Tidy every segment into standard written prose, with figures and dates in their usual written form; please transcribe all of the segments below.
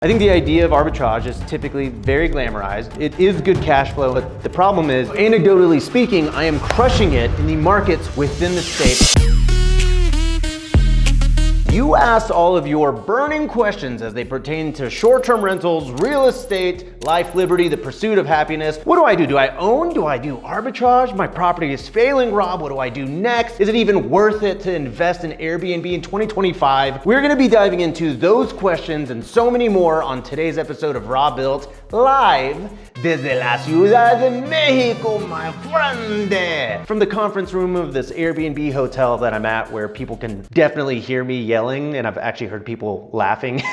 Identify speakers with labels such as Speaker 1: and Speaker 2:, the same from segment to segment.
Speaker 1: I think the idea of arbitrage is typically very glamorized. It is good cash flow, but the problem is, anecdotally speaking, I am crushing it in the markets within the state. You asked all of your burning questions as they pertain to short-term rentals, real estate, life, liberty, the pursuit of happiness. What do I do? Do I own? Do I do arbitrage? My property is failing, Rob. What do I do next? Is it even worth it to invest in Airbnb in 2025? We're gonna be diving into those questions and so many more on today's episode of Robuilt, live desde la Ciudad de Mexico, my friend. From the conference room of this Airbnb hotel that I'm at, where people can definitely hear me yelling, and I've actually heard people laughing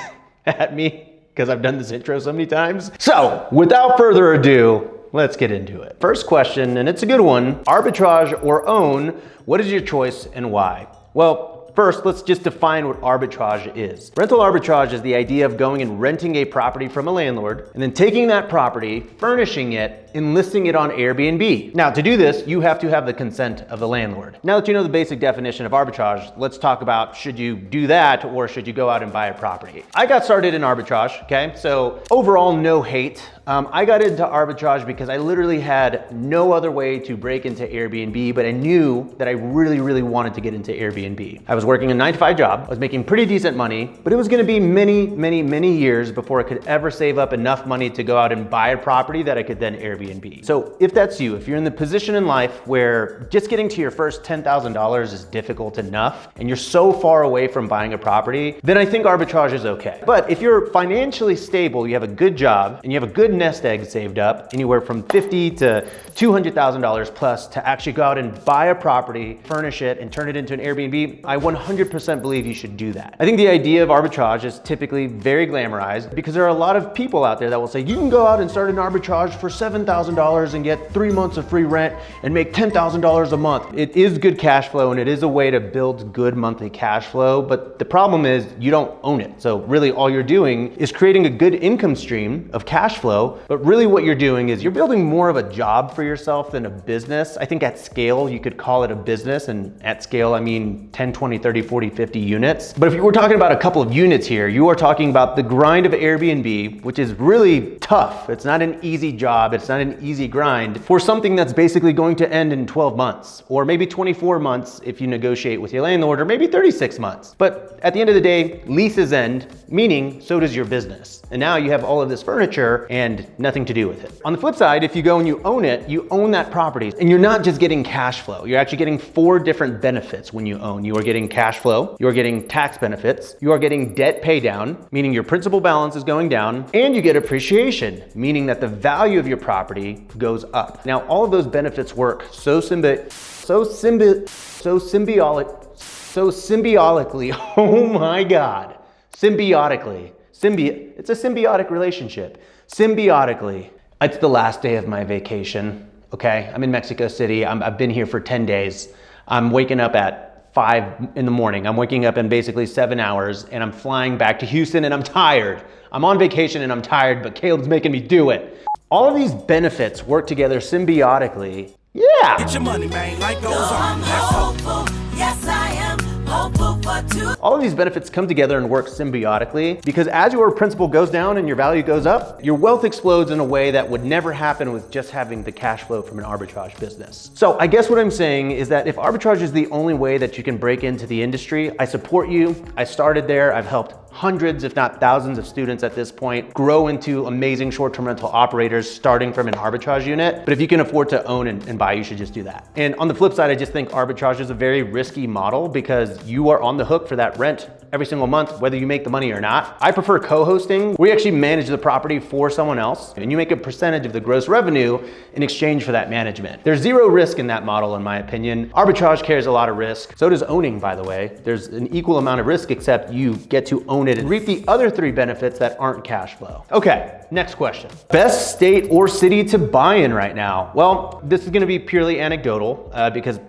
Speaker 1: at me because I've done this intro so many times. So without further ado, let's get into it. First question, and it's a good one: arbitrage or own? What is your choice and why? Well, first, let's just define what arbitrage is. Rental arbitrage is the idea of going and renting a property from a landlord and then taking that property, furnishing it, and listing it on Airbnb. Now, to do this, you have to have the consent of the landlord. Now that you know the basic definition of arbitrage, let's talk about, should you do that or should you go out and buy a property? I got started in arbitrage, okay? So overall, no hate. I got into arbitrage because I literally had no other way to break into Airbnb, but I knew that I really wanted to get into Airbnb. I was working a 9-to-5 job. I was making pretty decent money, but it was gonna be many years before I could ever save up enough money to go out and buy a property that I could then Airbnb. So if that's you, if you're in the position in life where just getting to your first $10,000 is difficult enough and you're so far away from buying a property, then I think arbitrage is okay. But if you're financially stable, you have a good job and you have a good nest egg saved up, anywhere from $50,000 to $200,000 plus, to actually go out and buy a property, furnish it, and turn it into an Airbnb, I 100% believe you should do that. I think the idea of arbitrage is typically very glamorized because there are a lot of people out there that will say, you can go out and start an arbitrage for $7,000 and get 3 months of free rent and make $10,000 a month. It is good cash flow and it is a way to build good monthly cash flow, but the problem is you don't own it. So really all you're doing is creating a good income stream of cash flow, but really what you're doing is you're building more of a job for yourself than a business. I think at scale, you could call it a business, and at scale, I mean 10, 20, 30, 40, 50 units. But if we're talking about a couple of units here, you are talking about the grind of Airbnb, which is really tough. It's not an easy job. It's not an easy grind for something that's basically going to end in 12 months, or maybe 24 months if you negotiate with your landlord, or maybe 36 months. But at the end of the day, leases end, meaning so does your business. And now you have all of this furniture and nothing to do with it. On the flip side, if you go and you own it, you own that property, and you're not just getting cash flow. You're actually getting 4 different benefits when you own. You are getting cash flow, you are getting tax benefits, you are getting debt pay down, meaning your principal balance is going down, and you get appreciation, meaning that the value of your property goes up. Now, all of those benefits work so symbiotically, oh my God, symbiotically. It's a symbiotic relationship. Symbiotically. It's the last day of my vacation, okay? I'm in Mexico City. I've been here for 10 days. I'm waking up at 5 in the morning. I'm waking up in basically 7 hours, and I'm flying back to Houston, and I'm tired. I'm on vacation and I'm tired, but Caleb's making me do it. All of these benefits work together symbiotically. Yeah.
Speaker 2: Get your money, man. Life goes on. Let's hope.
Speaker 3: Yes, I am hopeful for two.
Speaker 1: All of these benefits come together and work symbiotically because as your principal goes down and your value goes up, your wealth explodes in a way that would never happen with just having the cash flow from an arbitrage business. So I guess what I'm saying is that if arbitrage is the only way that you can break into the industry, I support you. I started there. I've helped hundreds, if not thousands of students at this point grow into amazing short-term rental operators starting from an arbitrage unit. But if you can afford to own and buy, you should just do that. And on the flip side, I just think arbitrage is a very risky model because you are on the hook for that rent every single month, whether you make the money or not. I prefer co-hosting, where you actually manage the property for someone else and you make a percentage of the gross revenue in exchange for that management. There's zero risk in that model, in my opinion. Arbitrage carries a lot of risk. So does owning, by the way. There's an equal amount of risk, except you get to own it and reap the other 3 benefits that aren't cash flow. Okay, next question. Best state or city to buy in right now? Well, this is gonna be purely anecdotal because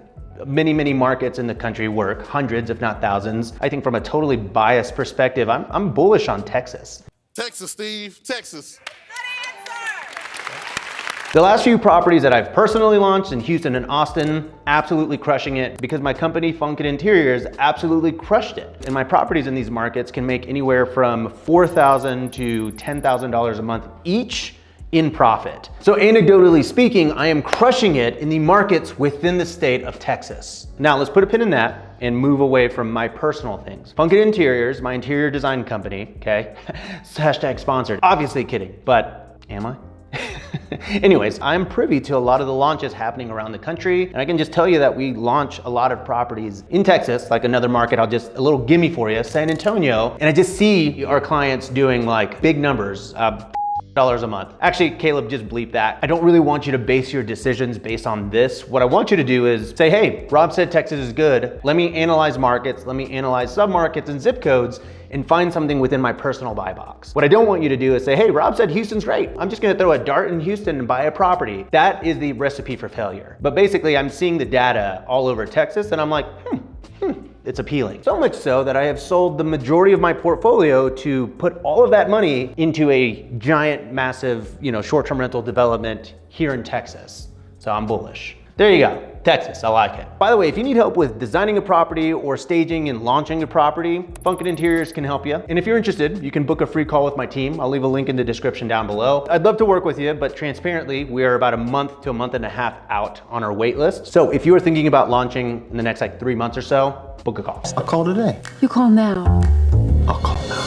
Speaker 1: many markets in the country work, hundreds if not thousands. I think from a totally biased perspective, I'm bullish on Texas.
Speaker 2: Texas, Steve. Texas.
Speaker 1: The last few properties that I've personally launched in Houston and Austin, absolutely crushing it because my company Funkin Interiors absolutely crushed it. And my properties in these markets can make anywhere from $4,000 to $10,000 a month each in profit. So anecdotally speaking, I am crushing it in the markets within the state of Texas. Now let's put a pin in that and move away from my personal things. Funkin Interiors, my interior design company, okay? Hashtag sponsored. Obviously kidding, but am I? Anyways, I'm privy to a lot of the launches happening around the country, and I can just tell you that we launch a lot of properties in Texas, like another market, I'll just, a little gimme for you, San Antonio, and I just see our clients doing like big numbers, dollars a month. Actually, Caleb, just bleep that. I don't really want you to base your decisions based on this. What I want you to do is say, hey, Rob said Texas is good. Let me analyze markets, let me analyze submarkets and zip codes and find something within my personal buy box. What I don't want you to do is say, hey, Rob said Houston's great. I'm just gonna throw a dart in Houston and buy a property. That is the recipe for failure. But basically, I'm seeing the data all over Texas and I'm like, it's appealing. So much so that I have sold the majority of my portfolio to put all of that money into a giant, massive, short-term rental development here in Texas. So I'm bullish. There you go, Texas, I like it. By the way, if you need help with designing a property or staging and launching a property, Funkin Interiors can help you. And if you're interested, you can book a free call with my team. I'll leave a link in the description down below. I'd love to work with you, but transparently, we are about a month to a month and a half out on our wait list. So if you are thinking about launching in the next 3 months or so, book a call.
Speaker 4: I'll call today.
Speaker 5: You call now.
Speaker 4: I'll call now.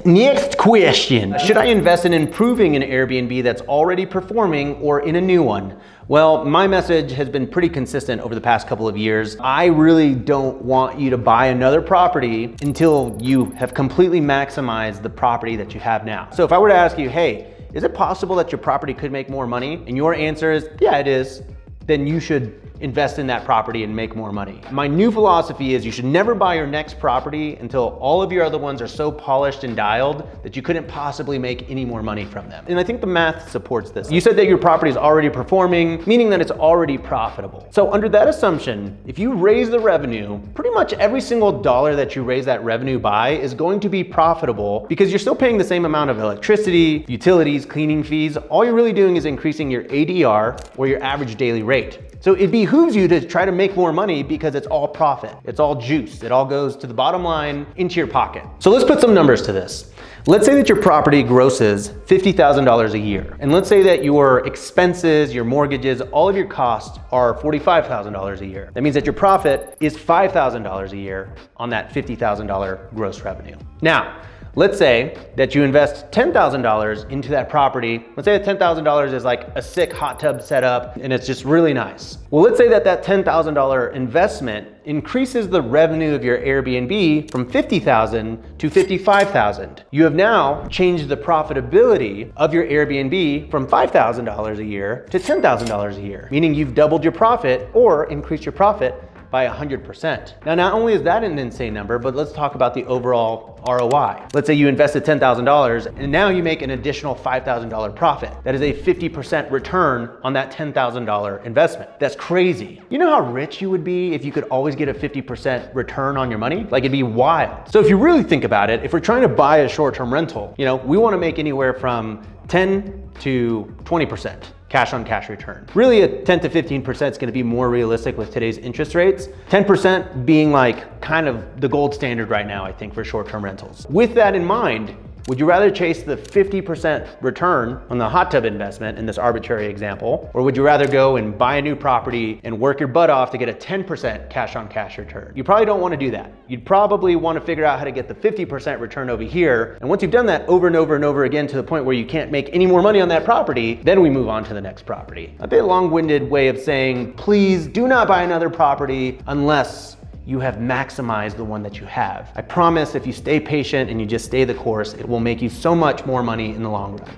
Speaker 1: Next question. Should I invest in improving an Airbnb that's already performing or in a new one? Well, my message has been pretty consistent over the past couple of years. I really don't want you to buy another property until you have completely maximized the property that you have now. So if I were to ask you, hey, is it possible that your property could make more money? And your answer is, yeah, it is. Then you should invest in that property and make more money. My new philosophy is you should never buy your next property until all of your other ones are so polished and dialed that you couldn't possibly make any more money from them. And I think the math supports this. You said that your property is already performing, meaning that it's already profitable. So under that assumption, if you raise the revenue, pretty much every single dollar that you raise that revenue by is going to be profitable because you're still paying the same amount of electricity, utilities, cleaning fees. All you're really doing is increasing your ADR or your average daily rate. So it behooves you to try to make more money because it's all profit. It's all juice. It all goes to the bottom line into your pocket. So let's put some numbers to this. Let's say that your property grosses $50,000 a year. And let's say that your expenses, your mortgages, all of your costs are $45,000 a year. That means that your profit is $5,000 a year on that $50,000 gross revenue. Now, let's say that you invest $10,000 into that property. Let's say that $10,000 is like a sick hot tub setup and it's just really nice. Well, let's say that that $10,000 investment increases the revenue of your Airbnb from $50,000 to $55,000. You have now changed the profitability of your Airbnb from $5,000 a year to $10,000 a year, meaning you've doubled your profit or increased your profit by 100%. Now, not only is that an insane number, but let's talk about the overall ROI. Let's say you invested $10,000 and now you make an additional $5,000 profit. That is a 50% return on that $10,000 investment. That's crazy. You know how rich you would be if you could always get a 50% return on your money? Like, it'd be wild. So if you really think about it, if we're trying to buy a short-term rental, we want to make anywhere from 10 to 20% cash on cash return. Really, a 10 to 15% is going to be more realistic with today's interest rates. 10% being like kind of the gold standard right now, I think, for short-term rentals. With that in mind, would you rather chase the 50% return on the hot tub investment in this arbitrary example, or would you rather go and buy a new property and work your butt off to get a 10% cash on cash return? You probably don't want to do that. You'd probably want to figure out how to get the 50% return over here. And once you've done that over and over and over again to the point where you can't make any more money on that property, then we move on to the next property. A bit long-winded way of saying, please do not buy another property unless you have maximized the one that you have. I promise if you stay patient and you just stay the course, it will make you so much more money in the long run.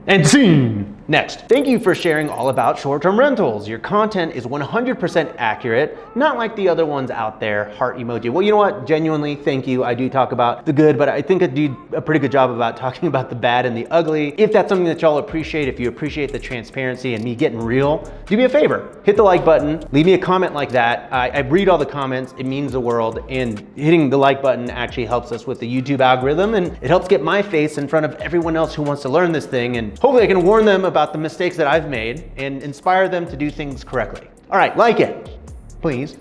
Speaker 1: And scene! Next, thank you for sharing all about short-term rentals. Your content is 100% accurate, not like the other ones out there, heart emoji. Well, you know what? Genuinely, thank you. I do talk about the good, but I think I do a pretty good job about talking about the bad and the ugly. If that's something that y'all appreciate, if you appreciate the transparency and me getting real, do me a favor. Hit the like button, leave me a comment like that. I read all the comments, it means the world, and hitting the like button actually helps us with the YouTube algorithm, and it helps get my face in front of everyone else who wants to learn this thing, and and hopefully I can warn them about the mistakes that I've made and inspire them to do things correctly. All right, like it, please.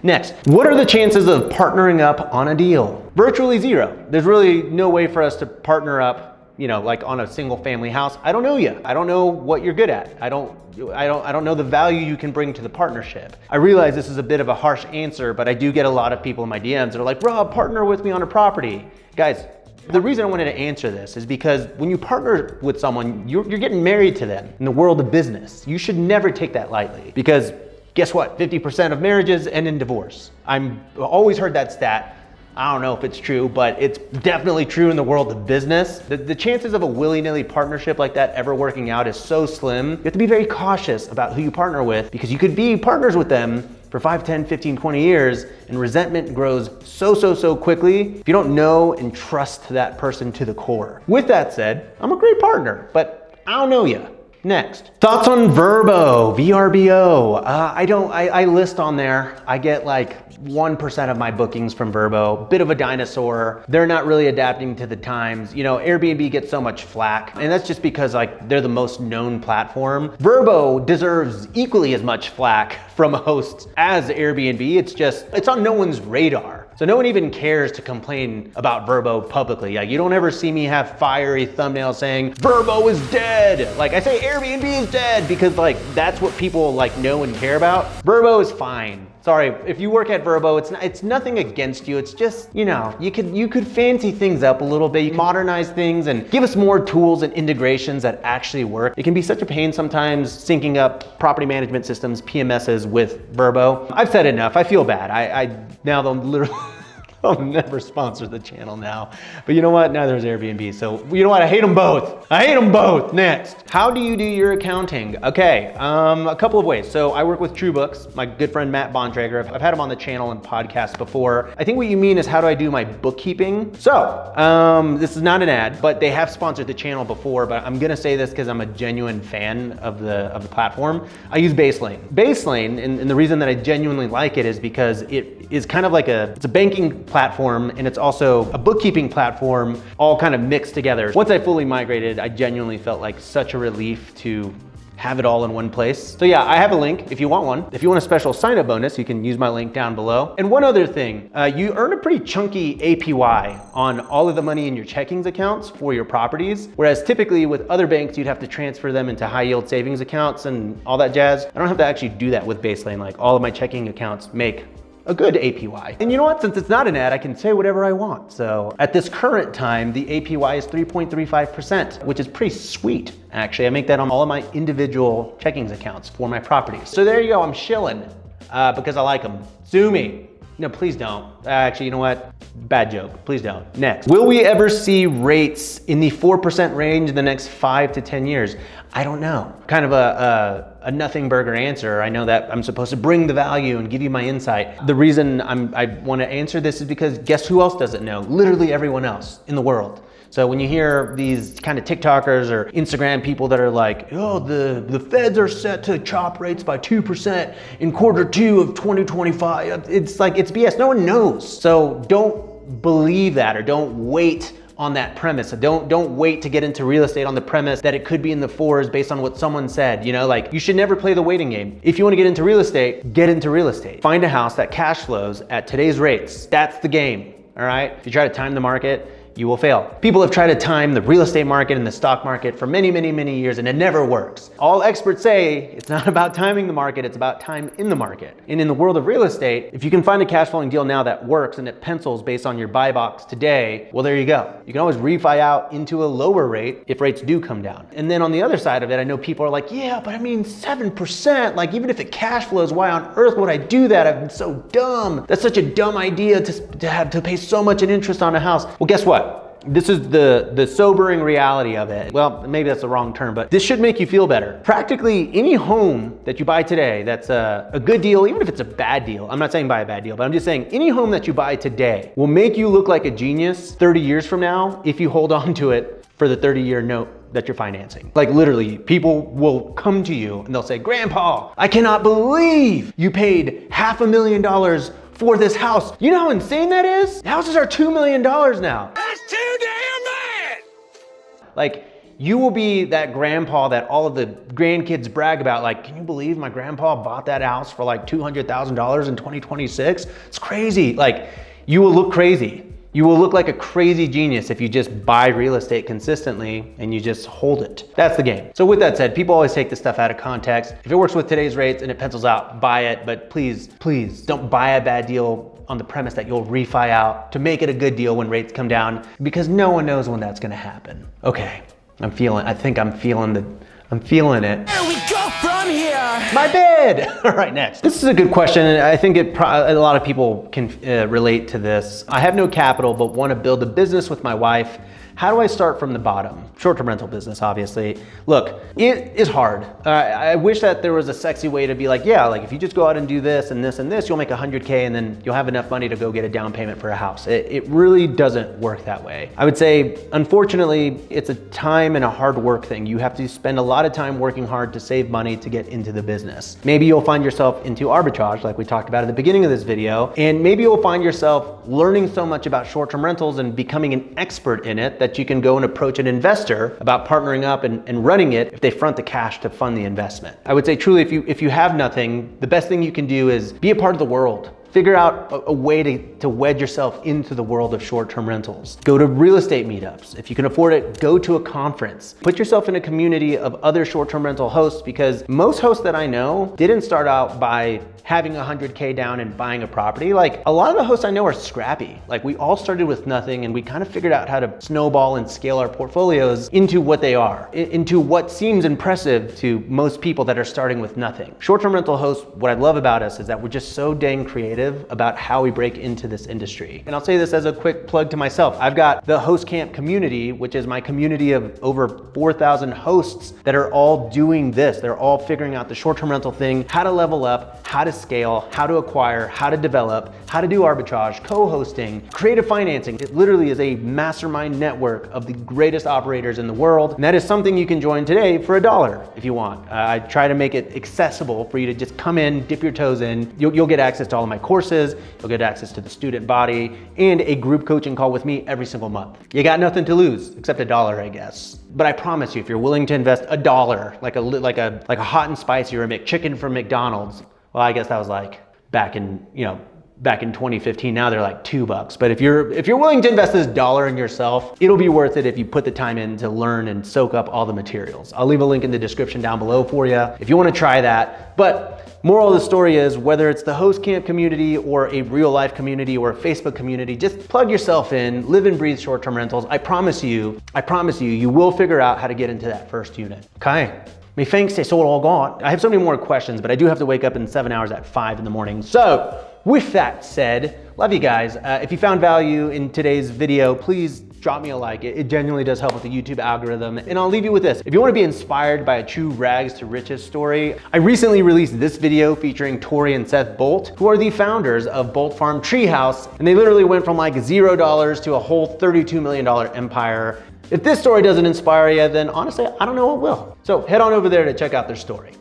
Speaker 1: Next, what are the chances of partnering up on a deal? Virtually zero. There's really no way for us to partner up, like on a single family house. I don't know you. I don't know what you're good at. I don't know the value you can bring to the partnership. I realize this is a bit of a harsh answer, but I do get a lot of people in my DMs that are like, Rob, partner with me on a property. Guys, the reason I wanted to answer this is because when you partner with someone, you're getting married to them in the world of business. You should never take that lightly, because guess what? 50% of marriages end in divorce. I've always heard that stat. I don't know if it's true, but it's definitely true in the world of business. The chances of a willy-nilly partnership like that ever working out is so slim. You have to be very cautious about who you partner with, because you could be partners with them for 5, 10, 15, 20 years, and resentment grows so quickly if you don't know and trust that person to the core. With that said, I'm a great partner, but I don't know you. Next, thoughts on Vrbo, VRBO. I list on there. I get like 1% of my bookings from Vrbo, bit of a dinosaur. They're not really adapting to the times. Airbnb gets so much flack, and that's just because like they're the most known platform. Vrbo deserves equally as much flack from hosts as Airbnb. It's on no one's radar. So no one even cares to complain about Vrbo publicly. Like, you don't ever see me have fiery thumbnails saying, Vrbo is dead. Like, I say Airbnb is dead because like, that's what people like know and care about. Vrbo is fine. Sorry, if you work at Vrbo, it's nothing against you. It's just, you could fancy things up a little bit. You can modernize things and give us more tools and integrations that actually work. It can be such a pain sometimes syncing up property management systems, PMSs with Vrbo. I've said enough. I feel bad. Now they'll literally I'll never sponsor the channel now. But you know what? Now there's Airbnb. So you know what? I hate them both. I hate them both. Next. How do you do your accounting? Okay, a couple of ways. So I work with TrueBooks, my good friend Matt Bontrager. I've had him on the channel and podcast before. I think what you mean is how do I do my bookkeeping? So this is not an ad, but they have sponsored the channel before, but I'm gonna say this because I'm a genuine fan of the platform. I use Baselane. Baselane, and the reason that I genuinely like it is because it is kind of like it's a banking platform, and it's also a bookkeeping platform, all kind of mixed together. Once I fully migrated, I genuinely felt like such a relief to have it all in one place. So yeah, I have a link if you want one. If you want a special sign-up bonus, you can use my link down below. And one other thing, you earn a pretty chunky APY on all of the money in your checkings accounts for your properties, whereas typically with other banks, you'd have to transfer them into high-yield savings accounts and all that jazz. I don't have to actually do that with Baselane. Like, all of my checking accounts make a good APY. And you know what? Since it's not an ad, I can say whatever I want. So at this current time, the APY is 3.35%, which is pretty sweet, actually. I make that on all of my individual checkings accounts for my properties. So there you go, I'm shilling because I like them. Sue me. No, please don't. Actually, you know what? Bad joke, please don't. Next, will we ever see rates in the 4% range in the next 5 to 10 years? I don't know. Kind of a nothing burger answer. I know that I'm supposed to bring the value and give you my insight. The reason I want to answer this is because guess who else doesn't know? Literally everyone else in the world. So when you hear these kind of TikTokers or Instagram people that are like, oh, the feds are set to chop rates by 2% in Q2 of 2025. It's like, it's BS, no one knows. So don't believe that, or don't wait on that premise. Don't wait to get into real estate on the premise that it could be in the 4s based on what someone said. Like, you should never play the waiting game. If you want to get into real estate, get into real estate. Find a house that cash flows at today's rates. That's the game, all right? If you try to time the market, you will fail. People have tried to time the real estate market and the stock market for many years, and it never works. All experts say it's not about timing the market, it's about time in the market. And in the world of real estate, if you can find a cash flowing deal now that works and it pencils based on your buy box today, well, there you go. You can always refi out into a lower rate if rates do come down. And then on the other side of it, I know people are like, yeah, but I mean 7%, like even if it cash flows, why on earth would I do that? I've been so dumb. That's such a dumb idea to have to pay so much in interest on a house. Well, guess what? This is the sobering reality of it. Well, maybe that's the wrong term, but this should make you feel better. Practically any home that you buy today that's a good deal, even if it's a bad deal, I'm not saying buy a bad deal, but I'm just saying any home that you buy today will make you look like a genius 30 years from now if you hold on to it for the 30-year note that you're financing. Like, literally, people will come to you and they'll say, Grandpa, I cannot believe you paid $500,000 for this house. You know how insane that is? Houses are $2 million now.
Speaker 2: That's too damn bad!
Speaker 1: Like, you will be that grandpa that all of the grandkids brag about. Like, can you believe my grandpa bought that house for like $200,000 in 2026? It's crazy. Like, you will look crazy. You will look like a crazy genius if you just buy real estate consistently and you just hold it. That's the game. So with that said, people always take this stuff out of context. If it works with today's rates and it pencils out, buy it. But please, please don't buy a bad deal on the premise that you'll refi out to make it a good deal when rates come down, because no one knows when that's gonna happen. Okay, I'm feeling it.
Speaker 2: Where we go from here?
Speaker 1: My bed. All right, next. This is a good question, and I think a lot of people can relate to this. I have no capital, but want to build a business with my wife. How do I start from the bottom? Short-term rental business, obviously. Look, it is hard. I wish that there was a sexy way to be like, yeah, like if you just go out and do this and this and this, you'll make 100K and then you'll have enough money to go get a down payment for a house. It really doesn't work that way. I would say, unfortunately, it's a time and a hard work thing. You have to spend a lot of time working hard to save money to get into the business. Maybe you'll find yourself into arbitrage, like we talked about at the beginning of this video, and maybe you'll find yourself learning so much about short-term rentals and becoming an expert in it that you can go and approach an investor about partnering up and running it if they front the cash to fund the investment. I would say truly, if you have nothing, the best thing you can do is be a part of the world. Figure out a way to wedge yourself into the world of short-term rentals. Go to real estate meetups. If you can afford it, go to a conference. Put yourself in a community of other short-term rental hosts, because most hosts that I know didn't start out by having 100K down and buying a property. Like, a lot of the hosts I know are scrappy. Like, we all started with nothing and we kind of figured out how to snowball and scale our portfolios into what they are, into what seems impressive to most people that are starting with nothing. Short-term rental hosts, what I love about us is that we're just so dang creative about how we break into this industry. And I'll say this as a quick plug to myself. I've got the Host Camp community, which is my community of over 4,000 hosts that are all doing this. They're all figuring out the short-term rental thing, how to level up, how to scale, how to acquire, how to develop, how to do arbitrage, co-hosting, creative financing. It literally is a mastermind network of the greatest operators in the world. And that is something you can join today for $1 if you want. I try to make it accessible for you to just come in, dip your toes in. You'll get access to all of my courses, you'll get access to the student body, and a group coaching call with me every single month. You got nothing to lose except $1, I guess. But I promise you, if you're willing to invest $1, like a hot and spicy or a McChicken from McDonald's, well, I guess that was like back in 2015. Now they're like $2. But if you're willing to invest this $1 in yourself, it'll be worth it if you put the time in to learn and soak up all the materials. I'll leave a link in the description down below for you if you want to try that. But moral of the story is, whether it's the Host Camp community or a real life community or a Facebook community, just plug yourself in, live and breathe short-term rentals. I promise you, you will figure out how to get into that first unit. Okay. My thanks is all gone. I have so many more questions, but I do have to wake up in 7 hours at 5 in the morning. So with that said, love you guys. If you found value in today's video, please drop me a like. It genuinely does help with the YouTube algorithm. And I'll leave you with this. If you want to be inspired by a true rags to riches story, I recently released this video featuring Tori and Seth Bolt, who are the founders of Bolt Farm Treehouse. And they literally went from like $0 to a whole $32 million empire. If this story doesn't inspire you, then honestly, I don't know what will. So head on over there to check out their story.